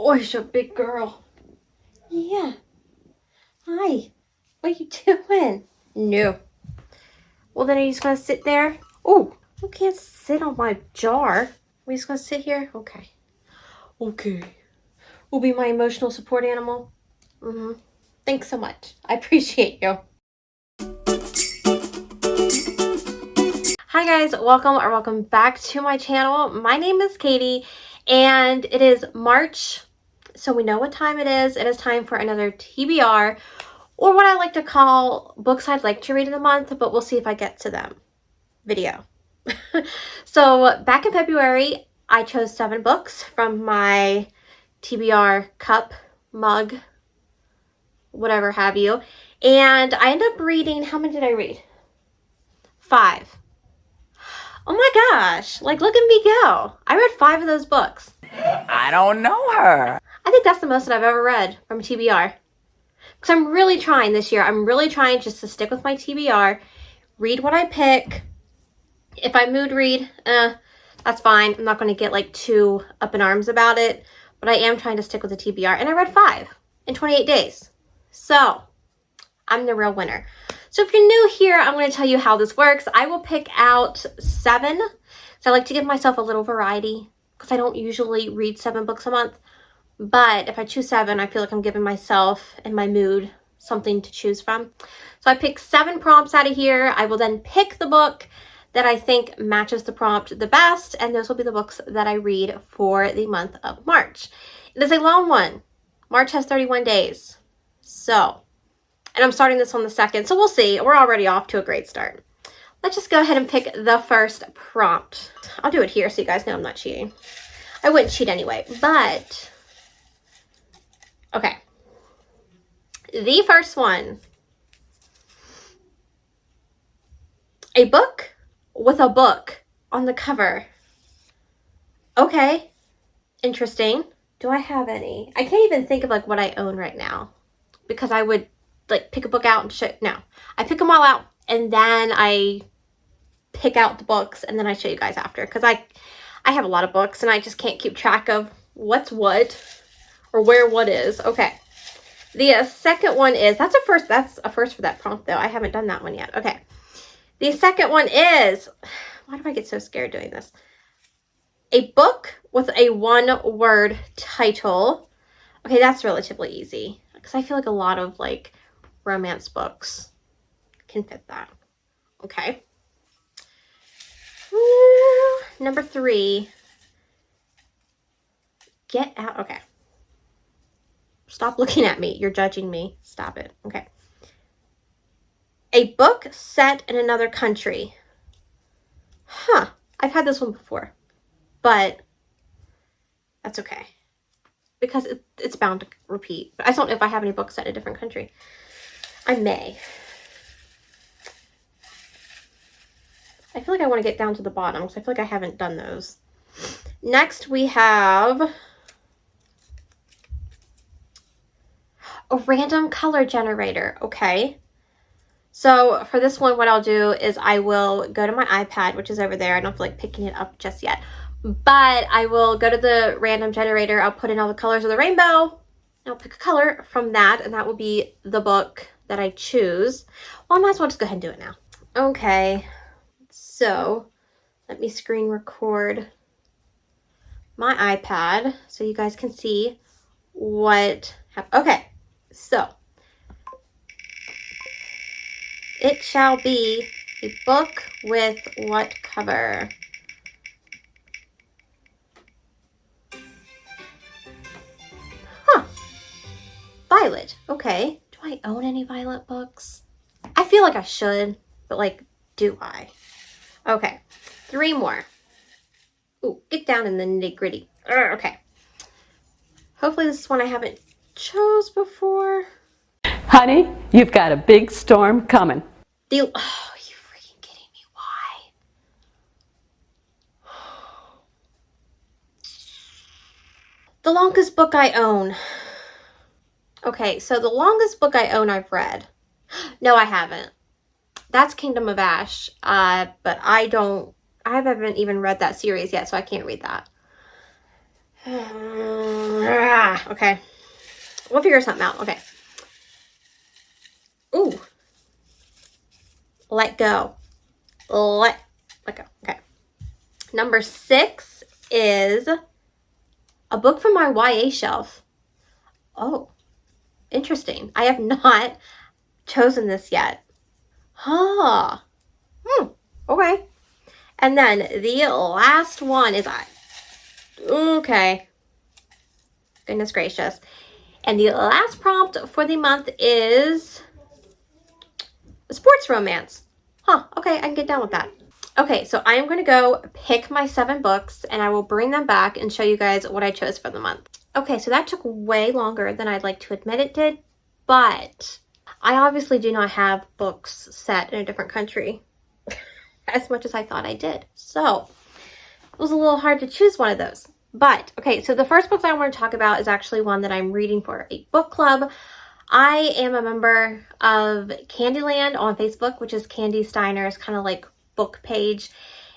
Oh, you're a big girl. Yeah. Hi. What are you doing? No. Well, then are you just going to sit there? Oh, you can't sit on my jar. Are we just going to sit here? Okay. Okay. Will be my emotional support animal. Thanks so much. I appreciate you. Hi guys, welcome back to my channel. My name is Katie and it is March, so we know what time it is. It is time for another TBR, or what I like to call books I'd like to read in the month, but we'll see if I get to them video. So back in February, I chose 7 books from my TBR cup, mug, whatever have you, and I ended up reading, how many did I read? 5. Oh my gosh, like look at me go. I read 5 of those books. I don't know her. I think that's the most that I've ever read from TBR. Because I'm really trying this year. I'm really trying just to stick with my TBR, read what I pick. If I mood read, that's fine. I'm not going to get like too up in arms about it. But I am trying to stick with the TBR. And I read 5 in 28 days. So, I'm the real winner. So if you're new here, I'm going to tell you how this works. I will pick out 7. So I like to give myself a little variety because I don't usually read 7 books a month. But if I choose 7, I feel like I'm giving myself and my mood something to choose from. So I pick 7 prompts out of here. I will then pick the book that I think matches the prompt the best. And those will be the books that I read for the month of March. It is a long one. March has 31 days. So... and I'm starting this on the 2nd, so we'll see. We're already off to a great start. Let's just go ahead and pick the first prompt. I'll do it here so you guys know I'm not cheating. I wouldn't cheat anyway, but... okay. The first one. A book with a book on the cover. Okay. Interesting. Do I have any? I can't even think of like what I own right now. Because I would... like pick a book out and show. No, I pick them all out and then I pick out the books and then I show you guys after, because I have a lot of books and I just can't keep track of what's what or where what is. Okay, the second one is, that's a first for that prompt though. I haven't done that one yet. Okay, the second one is, why do I get so scared doing this? A book with a 1-word title. Okay, that's relatively easy because I feel like a lot of like romance books can fit that. Okay. Number 3. Get out. Okay. Stop looking at me. You're judging me. Stop it. Okay. A book set in another country. Huh. I've had this one before, but that's okay because it's bound to repeat. But I don't know if I have any books set in a different country. I may. I feel like I want to get down to the bottom because I feel like I haven't done those. Next we have a random color generator. Okay. So for this one, what I'll do is I will go to my iPad, which is over there. I don't feel like picking it up just yet. But I will go to the random generator. I'll put in all the colors of the rainbow. I'll pick a color from that, and that will be the book that I choose. Well, I might as well just go ahead and do it now. Okay, so let me screen record my iPad so you guys can see what happened. Okay, so it shall be a book with what cover? Huh, Violet. Okay. Do I own any Violet books? I feel like I should, but like, do I? Okay, 3 more. Ooh, get down in the nitty gritty. Okay. Hopefully this is one I haven't chose before. Honey, you've got a big storm coming. Oh, you freaking kidding me? Why? The longest book I own. Okay, so the longest book I own I've read. No, I haven't. That's Kingdom of Ash. But I haven't even read that series yet, so I can't read that. Okay. We'll figure something out. Okay. Ooh. Let go. Let go. Okay. Number 6 is a book from my YA shelf. Oh, interesting. I have not chosen this yet. Huh. Okay. And then the last one is okay. Goodness gracious. And the last prompt for the month is a sports romance. Huh. Okay, I can get down with that. Okay, so I am going to go pick my 7 books and I will bring them back and show you guys what I chose for the month. Okay, so that took way longer than I'd like to admit it did, but I obviously do not have books set in a different country as much as I thought I did. So it was a little hard to choose one of those. But, okay, so the first book that I want to talk about is actually one that I'm reading for a book club. I am a member of Candyland on Facebook, which is Kandi Steiner's kind of like book page.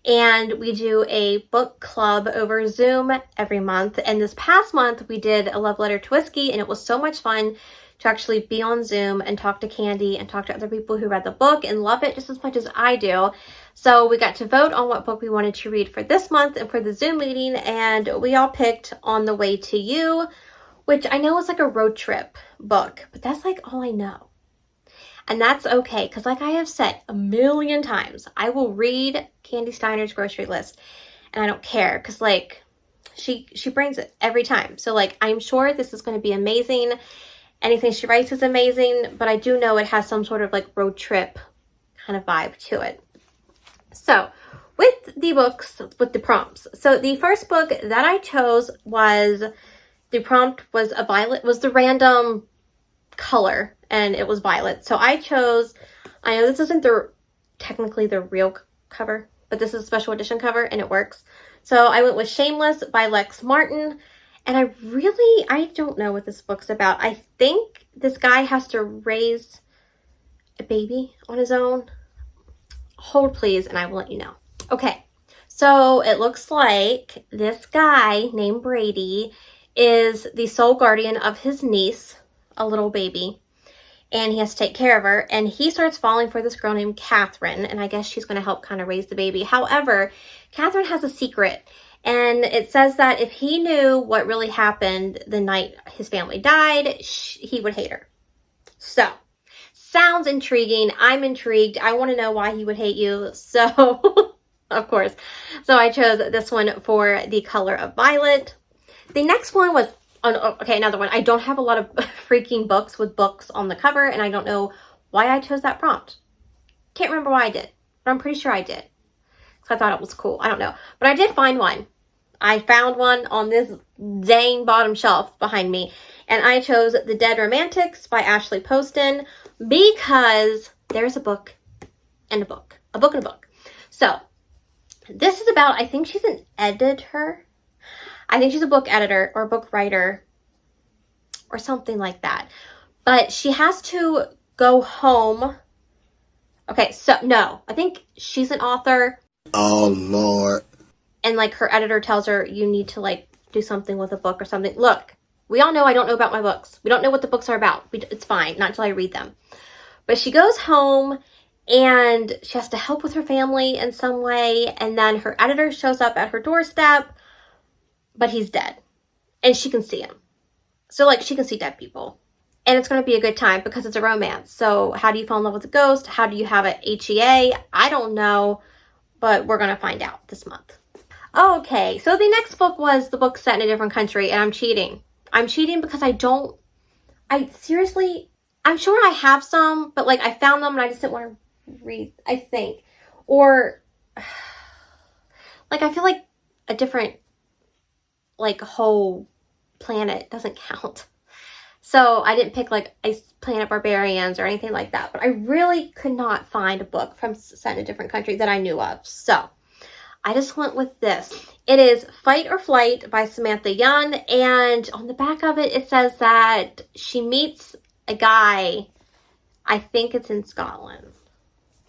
And we do a book club over Zoom every month. And this past month, we did a love letter to whiskey, and it was so much fun to actually be on Zoom and talk to Kandi and talk to other people who read the book and love it just as much as I do. So we got to vote on what book we wanted to read for this month and for the Zoom meeting, and we all picked On the Way to You, which I know is like a road trip book, but that's like all I know. And that's okay, because like I have said a million times, I will read Kandi Steiner's grocery list, and I don't care, because like she brings it every time. So like I'm sure this is going to be amazing. Anything she writes is amazing, but I do know it has some sort of like road trip kind of vibe to it. So with the books, with the prompts. So the first book that I chose was, the prompt was a violet, was the random color, and it was violet. So I chose, I know this isn't technically the real cover, but this is a special edition cover and it works. So I went with Shameless by Lex Martin. And I don't know what this book's about. I think this guy has to raise a baby on his own. Hold please, and I will let you know. Okay, so it looks like this guy named Brady is the sole guardian of his niece, a little baby, and he has to take care of her. And he starts falling for this girl named Catherine, and I guess she's going to help kind of raise the baby. However, Catherine has a secret. And it says that if he knew what really happened the night his family died, he would hate her. So, sounds intriguing. I'm intrigued. I want to know why he would hate you. So, of course. So I chose this one for the color of violet. The next one was, okay, another one. I don't have a lot of freaking books with books on the cover, and I don't know why I chose that prompt. Can't remember why I did, but I'm pretty sure I did. I thought it was cool. I don't know. But I did find one. I found one on this dang bottom shelf behind me. And I chose The Dead Romantics by Ashley Poston because there's a book and a book. A book and a book. So, this is about, I think she's an editor. I think she's a book editor or a book writer or something like that. But she has to go home. Okay, so, no. I think she's an author. Oh, Lord. And, like, her editor tells her, you need to, like, do something with a book or something. Look, we all know I don't know about my books. We don't know what the books are about. It's fine. Not until I read them. But she goes home, and she has to help with her family in some way. And then her editor shows up at her doorstep, but he's dead. And she can see him. So, like, she can see dead people. And it's going to be a good time because it's a romance. So, how do you fall in love with a ghost? How do you have an HEA? I don't know. But we're going to find out this month. Okay, so the next book was the book set in a different country, and I'm cheating. I'm cheating because I'm sure I have some, but like I found them and I just didn't want to read, I think. Or, like I feel like a different, like whole planet doesn't count. So I didn't pick like Ice Planet Barbarians or anything like that. But I really could not find a book from set in a different country that I knew of. So I just went with this. It is Fight or Flight by Samantha Young. And on the back of it, it says that she meets a guy. I think it's in Scotland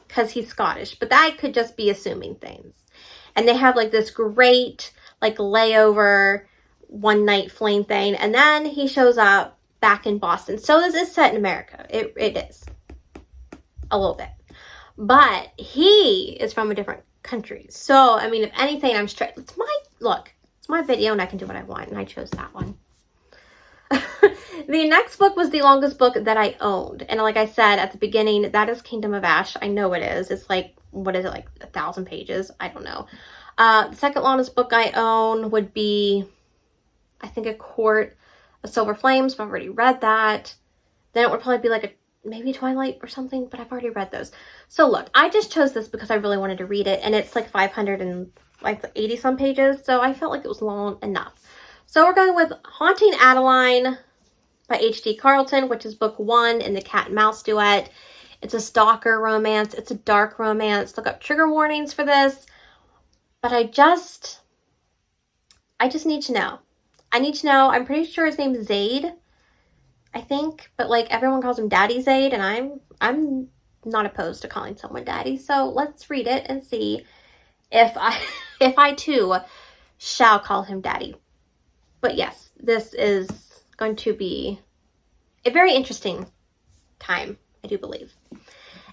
because he's Scottish. But I could just be assuming things. And they have like this great like layover one night fling thing. And then he shows up back in Boston. So this is set in America. It is. A little bit. But he is from a different country. So, I mean, if anything, I'm straight. It's my video and I can do what I want. And I chose that one. The next book was the longest book that I owned. And like I said at the beginning, that is Kingdom of Ash. I know it is. It's like, what is it, like 1,000 pages? I don't know. The second longest book I own would be, I think, A Court of Silver Flames, but I've already read that. Then it would probably be like maybe Twilight or something, but I've already read those. So look, I just chose this because I really wanted to read it, and it's like 580 some pages, so I felt like it was long enough. So we're going with Haunting Adeline by H.D. Carlton, which is book 1 in the cat and mouse duet. It's a stalker romance. It's a dark romance. Look up trigger warnings for this. But I just need to know. I need to know. I'm pretty sure his name is Zaid, I think. But like everyone calls him Daddy Zaid, and I'm not opposed to calling someone Daddy. So let's read it and see if I too shall call him Daddy. But yes, this is going to be a very interesting time, I do believe.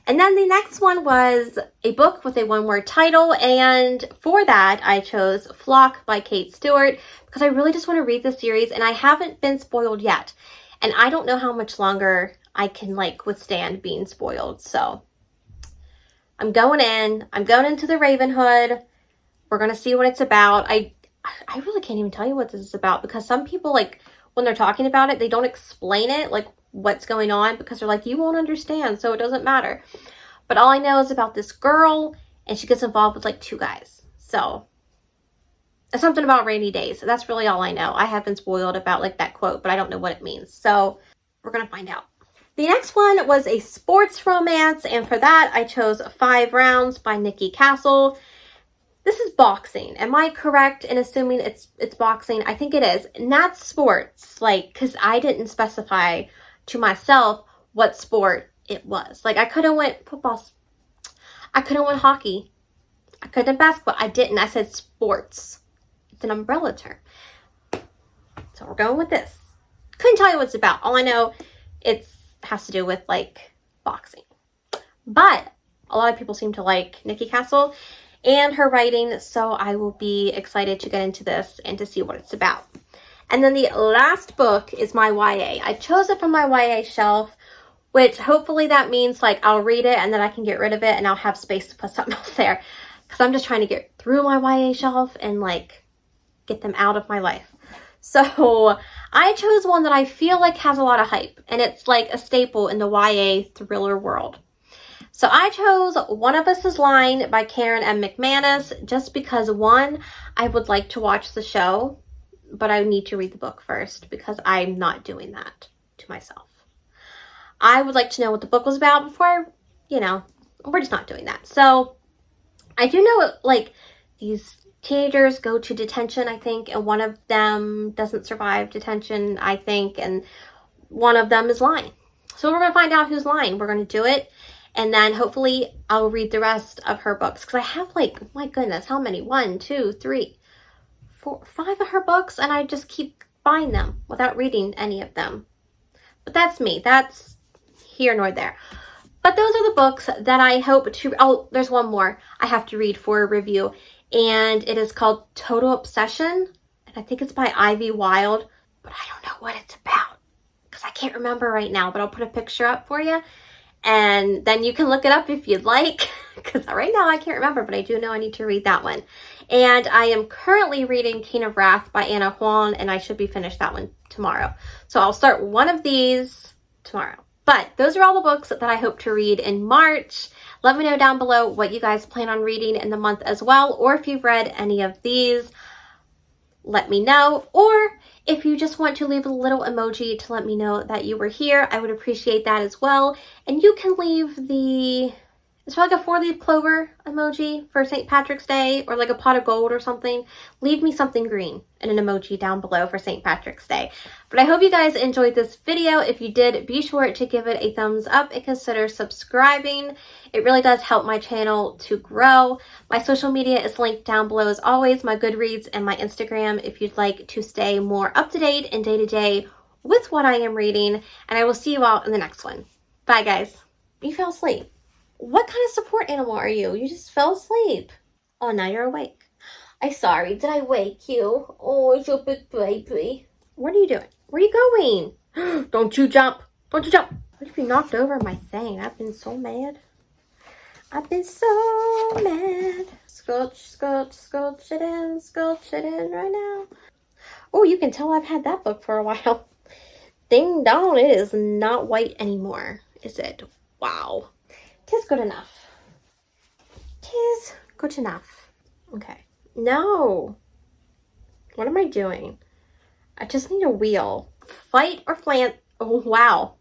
And then the next one was a book with a one-word title, and for that I chose Flock by Kate Stewart because I really just want to read the series, and I haven't been spoiled yet. And I don't know how much longer I can like withstand being spoiled. So I'm going into the Ravenhood. We're going to see what it's about. I really can't even tell you what this is about because some people, like, when they're talking about it, they don't explain it, like, what's going on, because they're like, you won't understand, so it doesn't matter. But all I know is about this girl, and she gets involved with, like, 2 guys. So, it's something about rainy days. That's really all I know. I have been spoiled about, like, that quote, but I don't know what it means. So, we're going to find out. The next one was a sports romance, and for that, I chose 5 Rounds by Nikki Castle. This is boxing. Am I correct in assuming it's boxing? I think it is. And that's sports, like, because I didn't specify to myself what sport it was. Like, I could have went football. I could have went hockey. I could have basketball. I didn't. I said sports. It's an umbrella term. So we're going with this. Couldn't tell you what it's about. All I know, it has to do with, like, boxing. But a lot of people seem to like Nikki Castle and her writing, so I will be excited to get into this and to see what it's about. And then the last book is my YA. I chose it from my YA shelf, which hopefully that means like I'll read it and then I can get rid of it and I'll have space to put something else there. Because I'm just trying to get through my YA shelf and like get them out of my life. So I chose one that I feel like has a lot of hype, and it's like a staple in the YA thriller world. So I chose One of Us is Lying by Karen M. McManus just because, one, I would like to watch the show, but I need to read the book first because I'm not doing that to myself. I would like to know what the book was about before, we're just not doing that. So I do know, like, these teenagers go to detention, I think, and one of them doesn't survive detention, I think, and one of them is lying. So we're going to find out who's lying. We're going to do it. And then hopefully I'll read the rest of her books. Because I have like, my goodness, how many? 1, 2, 3, 4, 5 of her books. And I just keep buying them without reading any of them. But that's me. That's here nor there. But those are the books that I hope to... Oh, there's one more I have to read for a review. And it is called Total Obsession. And I think it's by Ivy Wild. But I don't know what it's about. Because I can't remember right now. But I'll put a picture up for you. And then you can look it up if you'd like, because right now I can't remember, but I do know I need to read that one. And I am currently reading King of Wrath by Anna Huang, and I should be finished that one tomorrow. So I'll start one of these tomorrow. But those are all the books that I hope to read in March. Let me know down below what you guys plan on reading in the month as well, or if you've read any of these, let me know. Or if you just want to leave a little emoji to let me know that you were here, I would appreciate that as well. And you can leave the Is there like a 4-leaf clover emoji for St. Patrick's Day, or like a pot of gold or something? Leave me something green and an emoji down below for St. Patrick's Day. But I hope you guys enjoyed this video. If you did, be sure to give it a thumbs up and consider subscribing. It really does help my channel to grow. My social media is linked down below as always, my Goodreads and my Instagram, if you'd like to stay more up to date and day to day with what I am reading. And I will see you all in the next one. Bye guys. You fell asleep. What kind of support animal are you? You just fell asleep. Oh, now you're awake. I'm sorry. Did I wake you? Oh, it's your big baby. What are you doing? Where are you going? Don't you jump. Don't you jump. What if you knocked over my thing? I've been so mad. I've been so mad. Sculch, sculch, sculch it in right now. Oh, you can tell I've had that book for a while. Ding dong, it is not white anymore, is it? Wow. 'Tis good enough. 'Tis good enough. Okay. No. What am I doing? I just need a wheel. Fight or flan. Oh, wow.